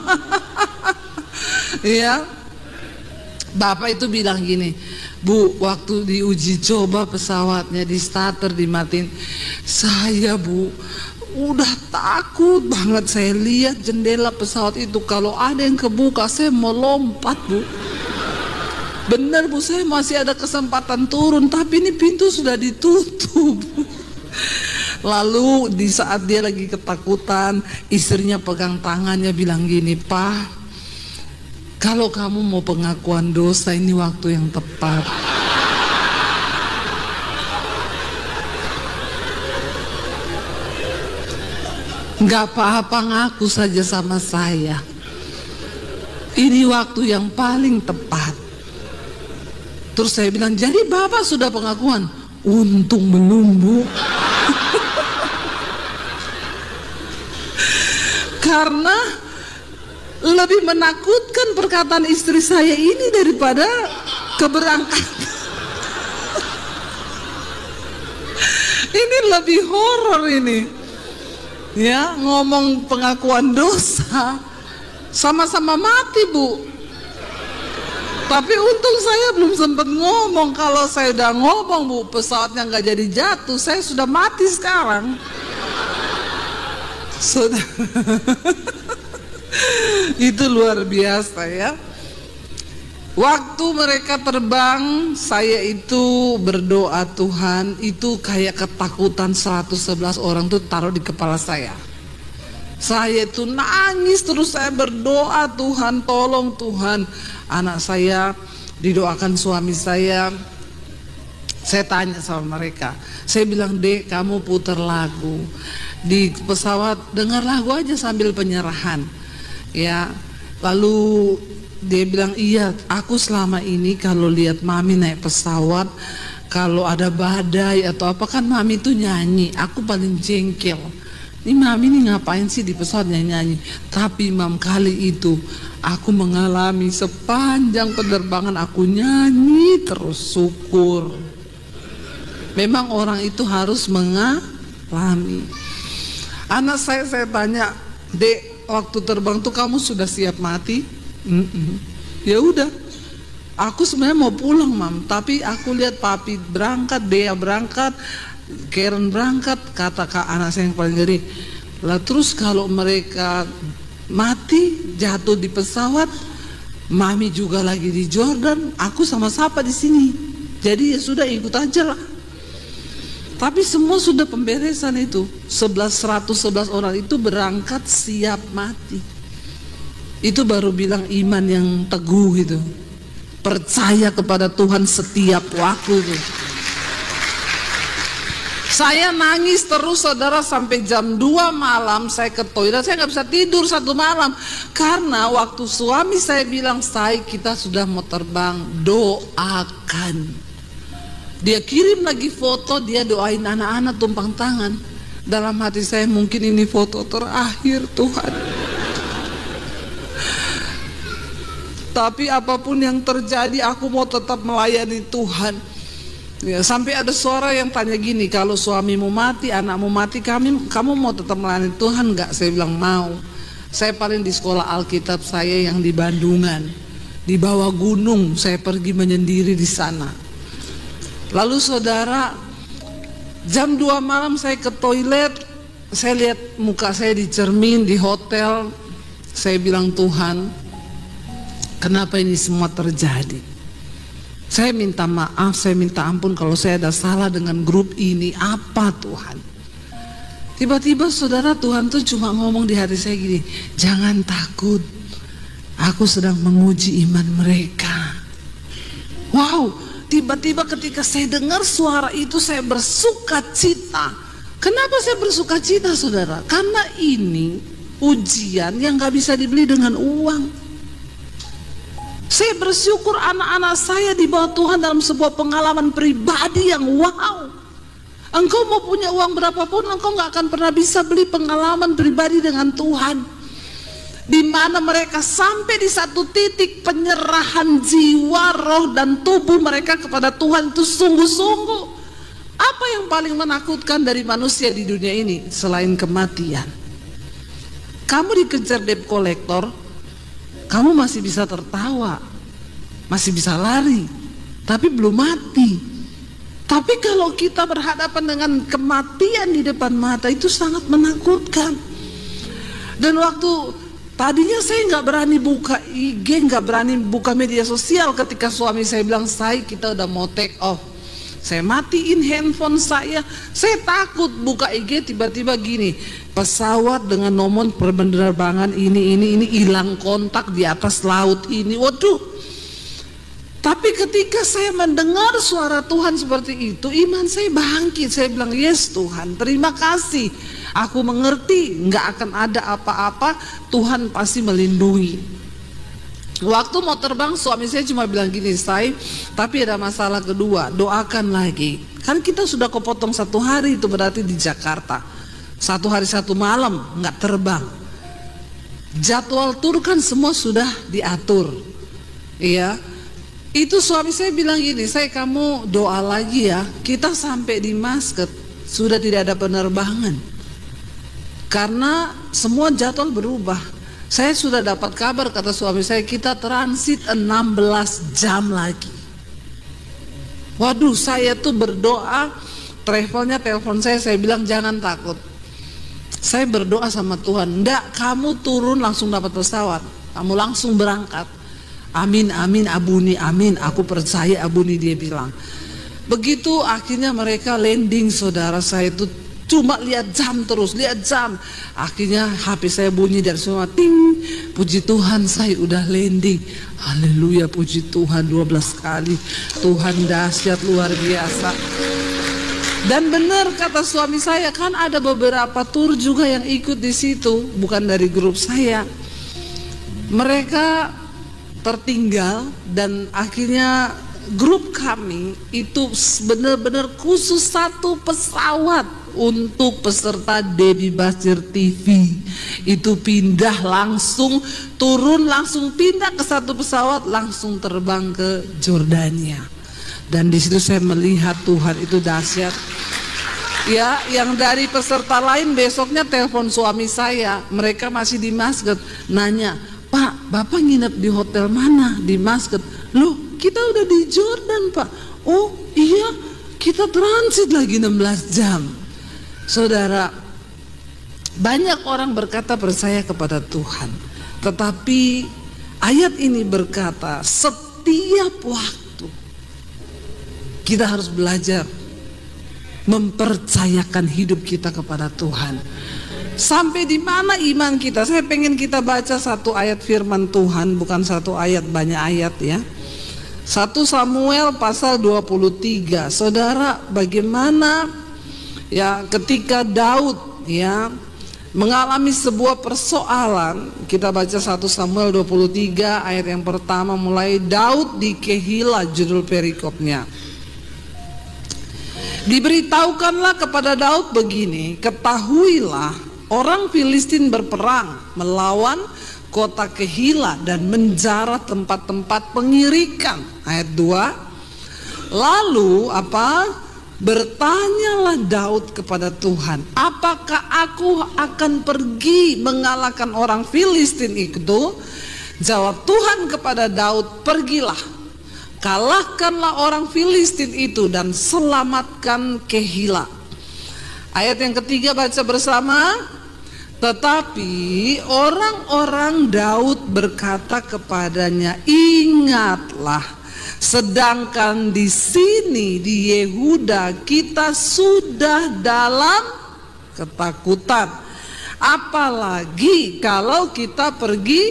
A: Ya. Bapak itu bilang gini, Bu, waktu diuji coba pesawatnya di starter dimatiin, saya Bu udah takut banget. Saya lihat jendela pesawat itu, kalau ada yang kebuka saya mau lompat Bu. Bener Bu, saya masih ada kesempatan turun, tapi ini pintu sudah ditutup. Lalu di saat dia lagi ketakutan, istrinya pegang tangannya bilang gini, Pak, kalau kamu mau pengakuan dosa, ini waktu yang tepat. Gak apa-apa, ngaku saja sama saya. Ini waktu yang paling tepat. Terus saya bilang, jadi Bapak sudah pengakuan? Untung belum Bu. Karena lebih menakutkan perkataan istri saya ini daripada keberangkatan. Ini lebih horor ini. Ya, ngomong pengakuan dosa, sama-sama mati Bu. Tapi untung saya belum sempat ngomong. Kalau saya udah ngomong Bu, pesawatnya nggak jadi jatuh, saya sudah mati sekarang. Sudah. Itu luar biasa ya. Waktu mereka terbang, saya itu berdoa, Tuhan, itu kayak ketakutan 111 orang tuh taruh di kepala saya. Saya itu nangis terus, saya berdoa, Tuhan tolong Tuhan. Anak saya didoakan, suami saya tanya sama mereka. Saya bilang, Dek, kamu putar lagu di pesawat, dengar lagu aja sambil penyerahan. Ya, lalu dia bilang, iya, aku selama ini kalau lihat Mami naik pesawat Kalau ada badai atau apa kan mami tuh nyanyi. Aku paling jengkel. Ini mami ini ngapain sih di pesawat nyanyi? Tapi Mam, kali itu aku mengalami sepanjang penerbangan aku nyanyi terus, syukur. Memang orang itu harus mengalami. Anak saya tanya, Dek, waktu terbang tuh kamu sudah siap mati? Ya udah, aku sebenarnya mau pulang Mam, tapi aku lihat papi berangkat, Dea berangkat, Karen berangkat, kata kak anak saya yang paling gede, lah terus kalau mereka mati jatuh di pesawat, mami juga lagi di Jordan, aku sama siapa di sini? Jadi ya sudah ikut aja lah. Tapi semua sudah pemberesan itu. 111 orang itu berangkat siap mati. Itu baru bilang iman yang teguh itu. Percaya kepada Tuhan setiap waktu itu. Saya nangis terus saudara sampai jam 2 malam saya ke toilet. Saya nggak bisa tidur 1 malam. Karena waktu suami saya bilang, "Say, kita sudah mau terbang, doakan." Dia kirim lagi foto, dia doain anak-anak tumpang tangan. Dalam hati saya, mungkin ini foto terakhir Tuhan. Tapi apapun yang terjadi, aku mau tetap melayani Tuhan. Ya, sampai ada suara yang tanya gini, kalau suamimu mati, anakmu mati, kamu mau tetap melayani Tuhan nggak? Saya bilang mau. Saya paling di sekolah Alkitab saya yang di Bandungan, di bawah gunung, saya pergi menyendiri di sana. Lalu saudara, jam 2 malam saya ke toilet, saya lihat muka saya di cermin di hotel. Saya bilang, Tuhan, kenapa ini semua terjadi? Saya minta maaf, saya minta ampun kalau saya ada salah dengan grup ini. Apa Tuhan? Tiba-tiba saudara, Tuhan tuh cuma ngomong di hati saya gini, jangan takut, aku sedang menguji iman mereka. Wow. Tiba-tiba ketika saya dengar suara itu, saya bersuka cita. Kenapa saya bersuka cita saudara? Karena ini ujian yang gak bisa dibeli dengan uang. Saya bersyukur anak-anak saya dibawa Tuhan dalam sebuah pengalaman pribadi yang wow. Engkau mau punya uang berapapun, engkau gak akan pernah bisa beli pengalaman pribadi dengan Tuhan. Di mana mereka sampai di satu titik penyerahan jiwa, roh dan tubuh mereka kepada Tuhan itu sungguh-sungguh. Apa yang paling menakutkan dari manusia di dunia ini selain kematian? Kamu dikejar debt collector, kamu masih bisa tertawa, masih bisa lari, tapi belum mati. Tapi kalau kita berhadapan dengan kematian di depan mata, itu sangat menakutkan. Dan waktu tadinya saya nggak berani buka IG, nggak berani buka media sosial ketika suami saya bilang, "Say, kita udah mau take off." Saya matiin handphone saya takut buka IG, tiba-tiba gini, pesawat dengan nomor penerbangan ini hilang kontak di atas laut ini. Waduh. Tapi ketika saya mendengar suara Tuhan seperti itu, iman saya bangkit. Saya bilang, "Yes Tuhan, terima kasih. Aku mengerti nggak akan ada apa-apa, Tuhan pasti melindungi." Waktu mau terbang suami saya cuma bilang gini, "Say, tapi ada masalah kedua, doakan lagi." Kan kita sudah kepotong 1 hari, itu berarti di Jakarta 1 hari 1 malam nggak terbang. Jadwal tur kan semua sudah diatur. Iya. Itu suami saya bilang gini, "Say, kamu doa lagi ya, kita sampai di Muscat sudah tidak ada penerbangan." Karena semua jadwal berubah. Saya sudah dapat kabar, kata suami saya, kita transit 16 jam lagi. Waduh, saya tuh berdoa, travelnya telepon saya bilang jangan takut. Saya berdoa sama Tuhan, enggak, kamu turun langsung dapat pesawat, kamu langsung berangkat. Amin, amin, Abuni, amin, aku percaya Abuni, dia bilang. Begitu akhirnya mereka landing, saudara, saya itu cuma lihat jam terus, lihat jam. Akhirnya HP saya bunyi dan semua ting, puji Tuhan saya udah landing. Haleluya, puji Tuhan 12 kali. Tuhan dahsyat luar biasa. Dan benar kata suami saya, kan ada beberapa tur juga yang ikut di situ, bukan dari grup saya. Mereka tertinggal dan akhirnya grup kami itu benar-benar khusus satu pesawat untuk peserta Debbie Basir TV. Itu pindah langsung, turun langsung pindah ke satu pesawat, langsung terbang ke Jordania. Dan di situ saya melihat Tuhan itu dahsyat. Ya, yang dari peserta lain besoknya telepon suami saya, mereka masih di Muscat, nanya, "Pak, Bapak nginep di hotel mana di Muscat?" "Loh, kita udah di Jordan, Pak." "Oh iya, kita transit lagi 16 jam. Saudara, banyak orang berkata percaya kepada Tuhan, tetapi ayat ini berkata setiap waktu kita harus belajar mempercayakan hidup kita kepada Tuhan. Sampai di mana iman kita? Saya pengen kita baca satu ayat firman Tuhan, bukan satu ayat, banyak ayat ya. 1 Samuel pasal 23. Saudara, bagaimana ya ketika Daud ya mengalami sebuah persoalan. Kita baca 1 Samuel 23 ayat yang pertama, mulai Daud di Kehila, judul perikopnya. "Diberitahukanlah kepada Daud begini, ketahuilah orang Filistin berperang melawan kota Kehila dan menjarah tempat-tempat pengirikan." Ayat 2. Lalu apa? "Bertanyalah Daud kepada Tuhan, apakah aku akan pergi mengalahkan orang Filistin itu?" Jawab Tuhan kepada Daud, "Pergilah, kalahkanlah orang Filistin itu dan selamatkan Kehila." Ayat yang ketiga baca bersama. "Tetapi orang-orang Daud berkata kepadanya, ingatlah, sedangkan di sini di Yehuda kita sudah dalam ketakutan. Apalagi kalau kita pergi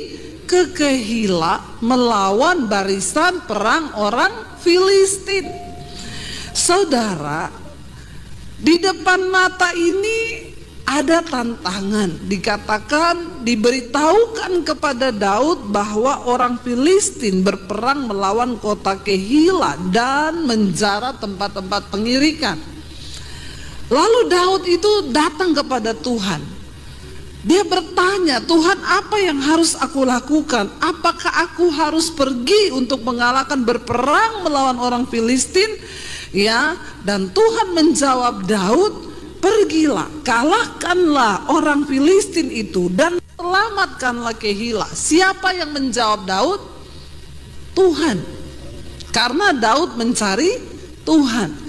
A: ke Kehila melawan barisan perang orang Filistin." Saudara, di depan mata ini ada tantangan. Dikatakan, diberitahukan kepada Daud bahwa orang Filistin berperang melawan kota Kehila dan menjarah tempat-tempat pengirikan. Lalu Daud itu datang kepada Tuhan. Dia bertanya, "Tuhan, apa yang harus aku lakukan? Apakah aku harus pergi untuk mengalahkan berperang melawan orang Filistin?" Ya, dan Tuhan menjawab Daud, "Pergilah, kalahkanlah orang Filistin itu dan selamatkanlah Kehila." Siapa yang menjawab Daud? Tuhan. Karena Daud mencari Tuhan.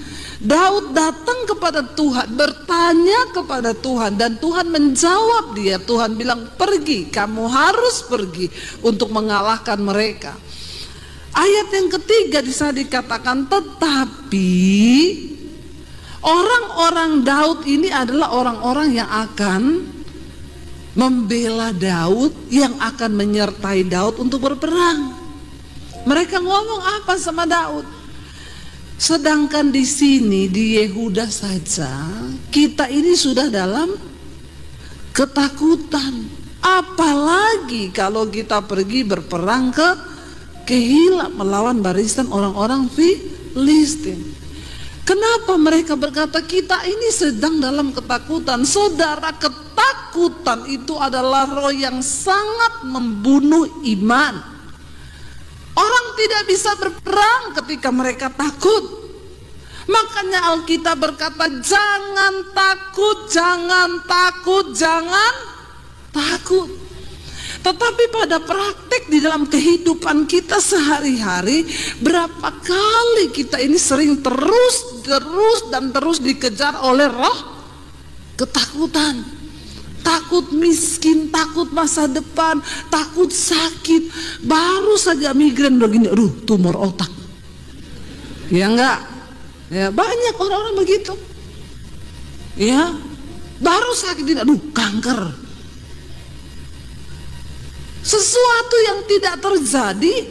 A: Daud datang kepada Tuhan, bertanya kepada Tuhan, dan Tuhan menjawab dia. Tuhan bilang, "Pergi, kamu harus pergi untuk mengalahkan mereka." Ayat yang ketiga bisa dikatakan, tetapi orang-orang Daud ini adalah orang-orang yang akan membela Daud, yang akan menyertai Daud untuk berperang. Mereka ngomong apa sama Daud? "Sedangkan di sini di Yehuda saja kita ini sudah dalam ketakutan. Apalagi kalau kita pergi berperang ke Kehila melawan barisan orang-orang Filistin." Kenapa mereka berkata kita ini sedang dalam ketakutan? Saudara, ketakutan itu adalah roh yang sangat membunuh iman. Orang tidak bisa berperang ketika mereka takut. Makanya Alkitab berkata, jangan takut, jangan takut, jangan takut. Tetapi pada praktek di dalam kehidupan kita sehari-hari, berapa kali kita ini sering terus dikejar oleh roh ketakutan. Takut miskin, takut masa depan, takut sakit. Baru saja migran udah gini, aduh tumor otak. Ya enggak? Ya, banyak orang-orang begitu. Ya, baru sakit ini, aduh kanker. Sesuatu yang tidak terjadi,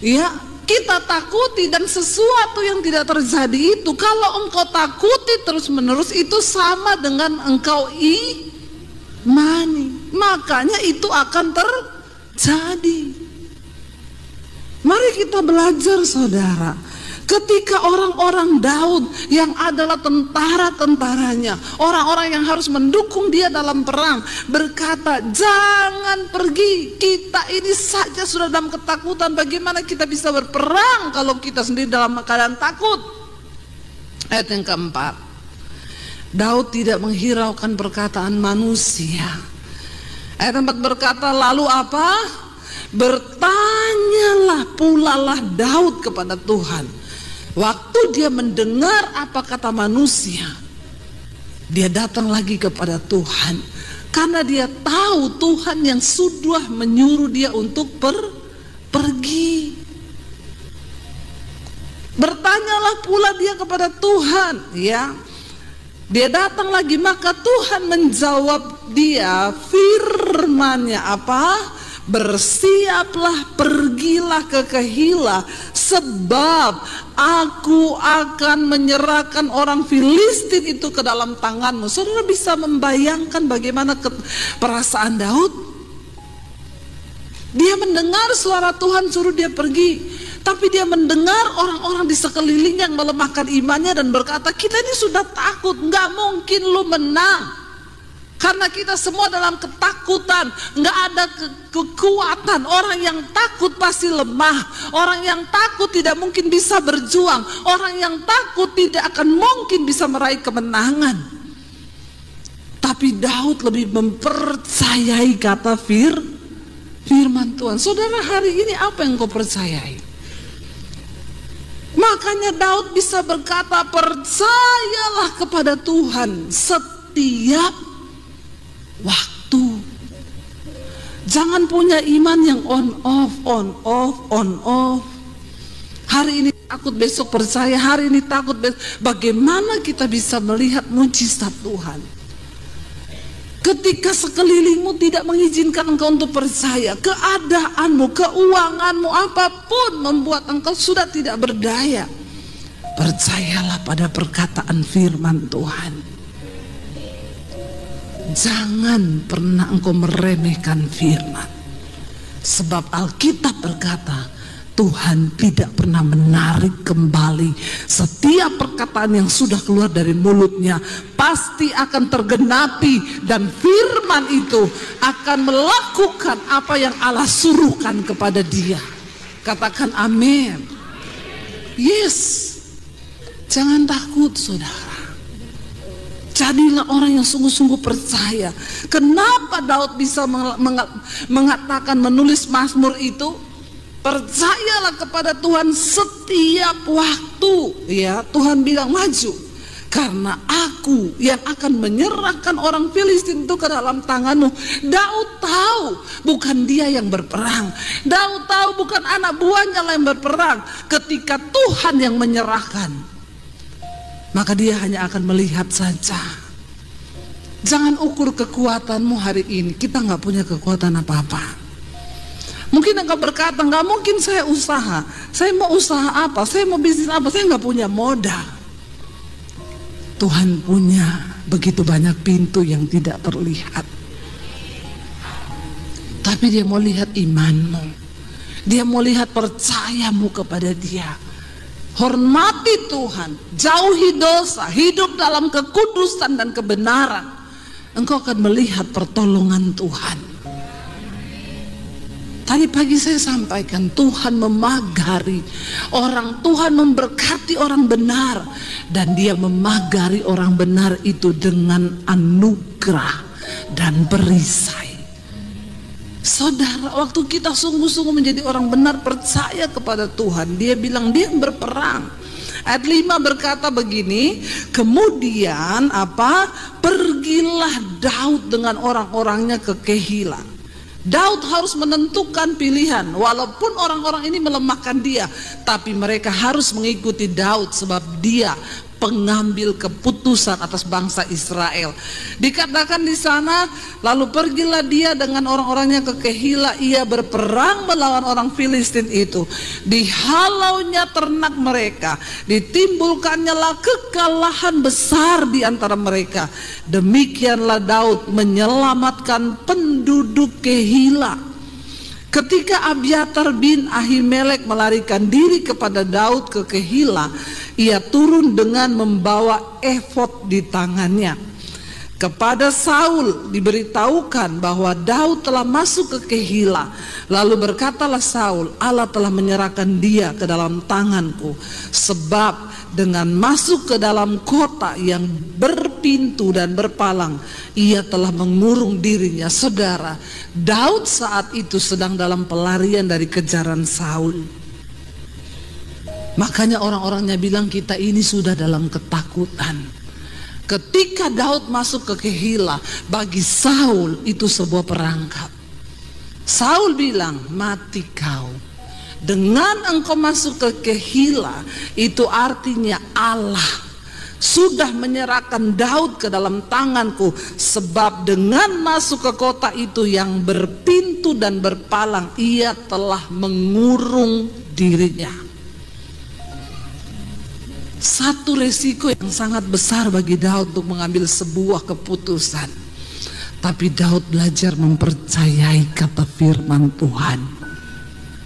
A: ya kita takuti, dan sesuatu yang tidak terjadi itu kalau engkau takuti terus-menerus itu sama dengan engkau imani, makanya itu akan terjadi. Mari kita belajar saudara. Ketika orang-orang Daud yang adalah tentara-tentaranya, orang-orang yang harus mendukung dia dalam perang, berkata, jangan pergi, kita ini saja sudah dalam ketakutan, bagaimana kita bisa berperang kalau kita sendiri dalam keadaan takut. Ayat yang keempat, Daud tidak menghiraukan perkataan manusia. Ayat 4 berkata, lalu apa? Bertanyalah pulalah Daud kepada Tuhan. Waktu dia mendengar apa kata manusia, dia datang lagi kepada Tuhan. Karena dia tahu Tuhan yang sudah menyuruh dia untuk pergi. Bertanyalah pula dia kepada Tuhan, ya. Dia datang lagi, maka Tuhan menjawab dia firman-Nya apa? Bersiaplah, pergilah ke Kehila, sebab aku akan menyerahkan orang Filistin itu ke dalam tanganmu. Saudara bisa membayangkan bagaimana perasaan Daud? Dia mendengar suara Tuhan suruh dia pergi, tapi dia mendengar orang-orang di sekelilingnya yang melemahkan imannya dan berkata, kita ini sudah takut, nggak mungkin lu menang. Karena kita semua dalam ketakutan, nggak ada kekuatan. Orang yang takut pasti lemah. Orang yang takut tidak mungkin bisa berjuang. Orang yang takut tidak akan mungkin bisa meraih kemenangan. Tapi Daud lebih mempercayai kata firman Tuhan. Saudara, hari ini apa yang kau percayai? Makanya Daud bisa berkata, percayalah kepada Tuhan setiap waktu. Jangan punya iman yang on off, on off, on off. Hari ini takut, besok percaya, hari ini takut, besok. Bagaimana kita bisa melihat mujizat Tuhan ketika sekelilingmu tidak mengizinkan engkau untuk percaya? Keadaanmu, keuanganmu, apapun membuat engkau sudah tidak berdaya. Percayalah pada perkataan firman Tuhan. Jangan pernah engkau meremehkan firman. Sebab Alkitab berkata, Tuhan tidak pernah menarik kembali. Setiap perkataan yang sudah keluar dari mulutnya pasti akan tergenapi, dan firman itu akan melakukan apa yang Allah suruhkan kepada dia. Katakan amin. Yes. Jangan takut saudara. Jadilah orang yang sungguh-sungguh percaya. Kenapa Daud bisa mengatakan, menulis Mazmur itu? Percayalah kepada Tuhan setiap waktu. Ya, Tuhan bilang maju. Karena aku yang akan menyerahkan orang Filistin itu ke dalam tanganmu. Daud tahu bukan dia yang berperang. Daud tahu bukan anak buahnya yang berperang. Ketika Tuhan yang menyerahkan, maka dia hanya akan melihat saja. Jangan ukur kekuatanmu hari ini. Kita nggak punya kekuatan apa-apa. Mungkin engkau berkata, nggak mungkin saya usaha. Saya mau usaha apa? Saya mau bisnis apa? Saya nggak punya modal. Tuhan punya begitu banyak pintu yang tidak terlihat. Tapi dia mau lihat imanmu. Dia mau lihat percayamu kepada dia. Hormati Tuhan, jauhi dosa, hidup dalam kekudusan dan kebenaran. Engkau akan melihat pertolongan Tuhan. Tadi pagi saya sampaikan, Tuhan memagari orang, Tuhan memberkati orang benar, dan dia memagari orang benar itu dengan anugerah dan perisai. Saudara, waktu kita sungguh-sungguh menjadi orang benar, percaya kepada Tuhan, dia bilang dia berperang. Ayat 5 berkata begini, kemudian apa? Pergilah Daud dengan orang-orangnya ke Kehila. Daud harus menentukan pilihan. Walaupun orang-orang ini melemahkan dia, tapi mereka harus mengikuti Daud sebab dia pengambil keputusan atas bangsa Israel. Dikatakan di sana, lalu pergilah dia dengan orang-orangnya ke Kehila. Ia berperang melawan orang Filistin itu. Dihalaunya ternak mereka, ditimbulkannya lah kekalahan besar di antara mereka. Demikianlah Daud menyelamatkan penduduk Kehila. Ketika Abiatar bin Ahimelek melarikan diri kepada Daud ke Kehila, ia turun dengan membawa efod di tangannya. Kepada Saul diberitahukan bahwa Daud telah masuk ke Kehila. Lalu berkatalah Saul, Allah telah menyerahkan dia ke dalam tanganku, sebab dengan masuk ke dalam kota yang berpintu dan berpalang, ia telah mengurung dirinya. Saudara, Daud saat itu sedang dalam pelarian dari kejaran Saul. Makanya orang-orangnya bilang kita ini sudah dalam ketakutan. Ketika Daud masuk ke Kehila, bagi Saul itu sebuah perangkap. Saul bilang, mati kau. Dengan engkau masuk ke Kehila, itu artinya Allah sudah menyerahkan Daud ke dalam tanganku. Sebab dengan masuk ke kota itu yang berpintu dan berpalang, ia telah mengurung dirinya. Satu resiko yang sangat besar bagi Daud untuk mengambil sebuah keputusan. Tapi Daud belajar mempercayai kata firman Tuhan.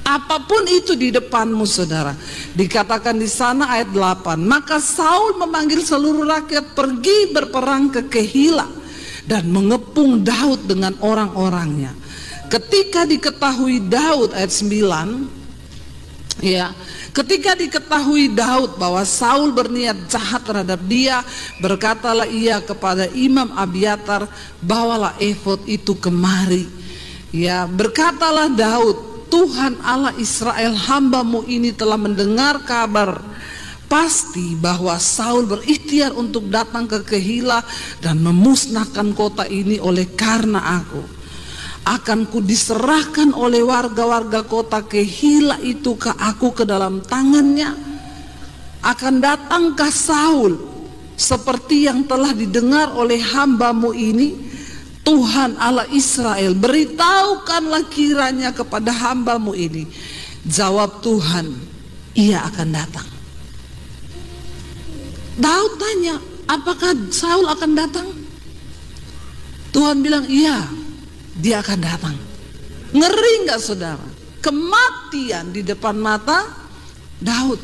A: Apapun itu di depanmu, saudara. Dikatakan di sana ayat 8. Maka Saul memanggil seluruh rakyat pergi berperang ke Kehila dan mengepung Daud dengan orang-orangnya. Ketika diketahui Daud, ayat 9, ya, ketika diketahui Daud bahwa Saul berniat jahat terhadap dia, berkatalah ia kepada Imam Abiatar, bawalah efod itu kemari. Ya, berkatalah Daud, Tuhan Allah Israel, hamba-Mu ini telah mendengar kabar pasti bahwa Saul berikhtiar untuk datang ke Kehila dan memusnahkan kota ini. Oleh karena akan ku diserahkan oleh warga-warga kota Kehila itu ke aku ke dalam tangannya. Akan datangkah Saul seperti yang telah didengar oleh hamba-Mu ini? Tuhan Allah Israel, beritahukanlah kiranya kepada hamba-Mu ini. Jawab Tuhan, ia akan datang. Daud tanya, apakah Saul akan datang? Tuhan bilang, iya, dia akan datang. Ngeri nggak, saudara? Kematian di depan mata Daud.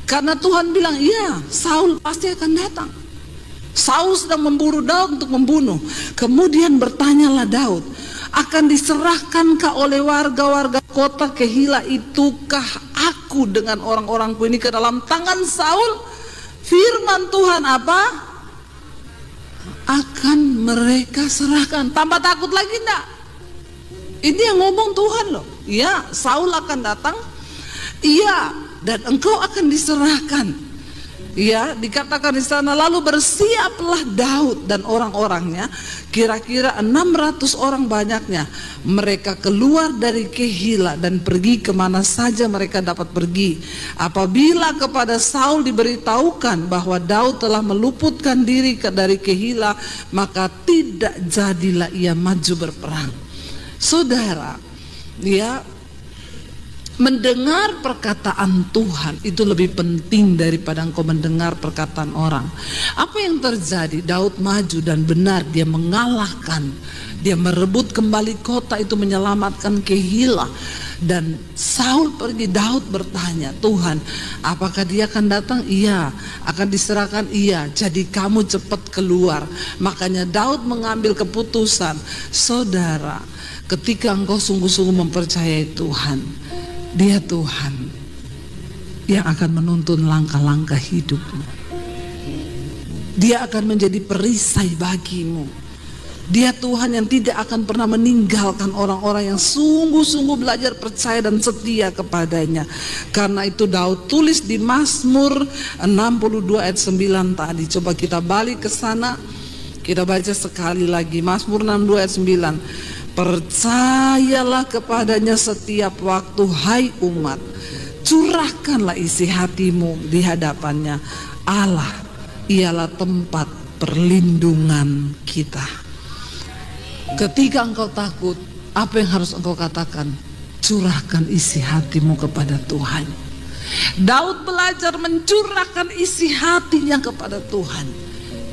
A: Karena Tuhan bilang, iya, Saul pasti akan datang. Saul sedang memburu Daud untuk membunuh. Kemudian bertanyalah Daud, akan diserahkankah oleh warga-warga kota Kehila itukah aku dengan orang-orangku ini ke dalam tangan Saul? Firman Tuhan apa? Akan mereka serahkan. Tambah takut lagi enggak? Ini yang ngomong Tuhan loh. Ya, Saul akan datang. Iya, dan engkau akan diserahkan. Ya, dikatakan di sana, lalu bersiaplah Daud dan orang-orangnya, kira-kira 600 orang banyaknya. Mereka keluar dari Kehila dan pergi kemana saja mereka dapat pergi. Apabila kepada Saul diberitahukan bahwa Daud telah meluputkan diri dari Kehila, maka tidak jadilah ia maju berperang. Saudara, ya, mendengar perkataan Tuhan itu lebih penting daripada engkau mendengar perkataan orang. Apa yang terjadi? Daud maju dan benar, dia mengalahkan, dia merebut kembali kota itu, menyelamatkan Kehila. Dan Saul pergi, Daud bertanya, Tuhan, apakah dia akan datang? Iya. Akan diserahkan? Iya. Jadi kamu cepat keluar. Makanya Daud mengambil keputusan. Saudara, ketika engkau sungguh-sungguh mempercayai Tuhan, Dia Tuhan yang akan menuntun langkah-langkah hidupmu. Dia akan menjadi perisai bagimu. Dia Tuhan yang tidak akan pernah meninggalkan orang-orang yang sungguh-sungguh belajar percaya dan setia kepadanya. Karena itu Daud tulis di Mazmur 62 ayat 9 tadi. Coba kita balik ke sana, kita baca sekali lagi. Mazmur 62 ayat 9. Percayalah kepadanya setiap waktu, hai umat. Curahkanlah isi hatimu di hadapannya. Allah ialah tempat perlindungan kita. Ketika engkau takut, apa yang harus engkau katakan? Curahkan isi hatimu kepada Tuhan. Daud belajar mencurahkan isi hatinya kepada Tuhan.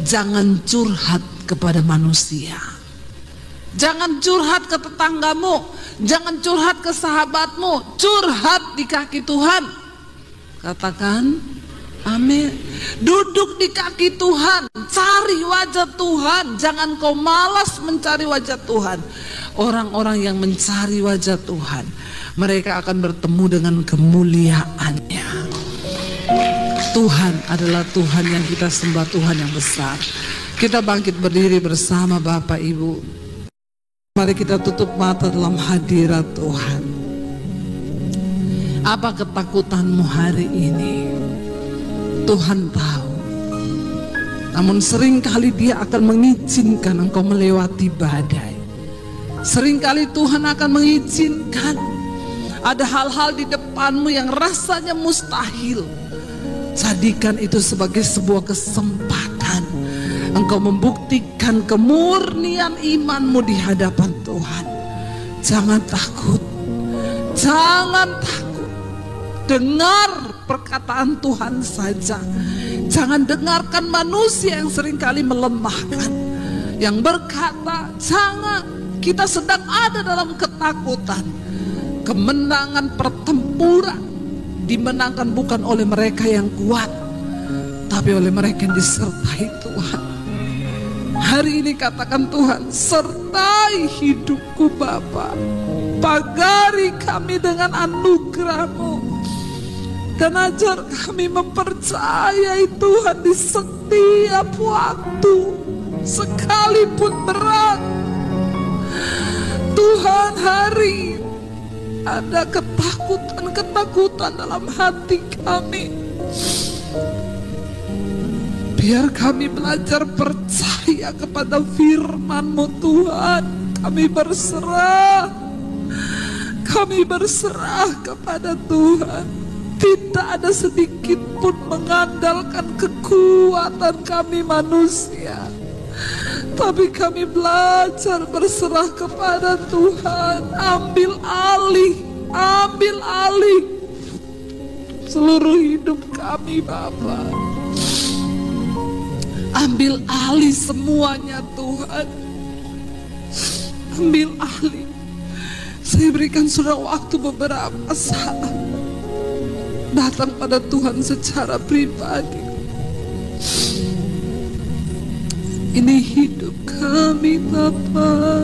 A: Jangan curhat kepada manusia. Jangan curhat ke tetanggamu, jangan curhat ke sahabatmu, curhat di kaki Tuhan. Katakan amin. Duduk di kaki Tuhan, cari wajah Tuhan. Jangan kau malas mencari wajah Tuhan. Orang-orang yang mencari wajah Tuhan, mereka akan bertemu dengan kemuliaannya. Tuhan adalah Tuhan yang kita sembah, Tuhan yang besar. Kita bangkit berdiri bersama Bapak Ibu. Mari kita tutup mata dalam hadirat Tuhan. Apa ketakutanmu hari ini? Tuhan tahu. Namun seringkali Dia akan mengizinkan engkau melewati badai. Seringkali Tuhan akan mengizinkan ada hal-hal di depanmu yang rasanya mustahil. Jadikan itu sebagai sebuah kesempatan engkau membuktikan kemurnian imanmu di hadapan Tuhan. Jangan takut, jangan takut. Dengar perkataan Tuhan saja. Jangan dengarkan manusia yang seringkali melemahkan, yang berkata, jangan, kita sedang ada dalam ketakutan. Kemenangan pertempuran dimenangkan bukan oleh mereka yang kuat, tapi oleh mereka yang disertai Tuhan. Hari ini katakan, Tuhan, sertai hidupku Bapa. Pagari kami dengan anugerah-Mu, dan ajar kami mempercayai Tuhan di setiap waktu, sekalipun berat. Tuhan, hari ada ketakutan dalam hati kami. Biar kami belajar percaya kepada firman-Mu Tuhan. Kami berserah kepada Tuhan. Tidak ada sedikit pun mengandalkan kekuatan kami manusia, tapi kami belajar berserah kepada Tuhan. Ambil alih seluruh hidup kami Bapa. Ambil alih semuanya Tuhan. Ambil alih. Saya berikan saudara waktu beberapa saat, datang pada Tuhan secara pribadi. Ini hidup kami Bapa.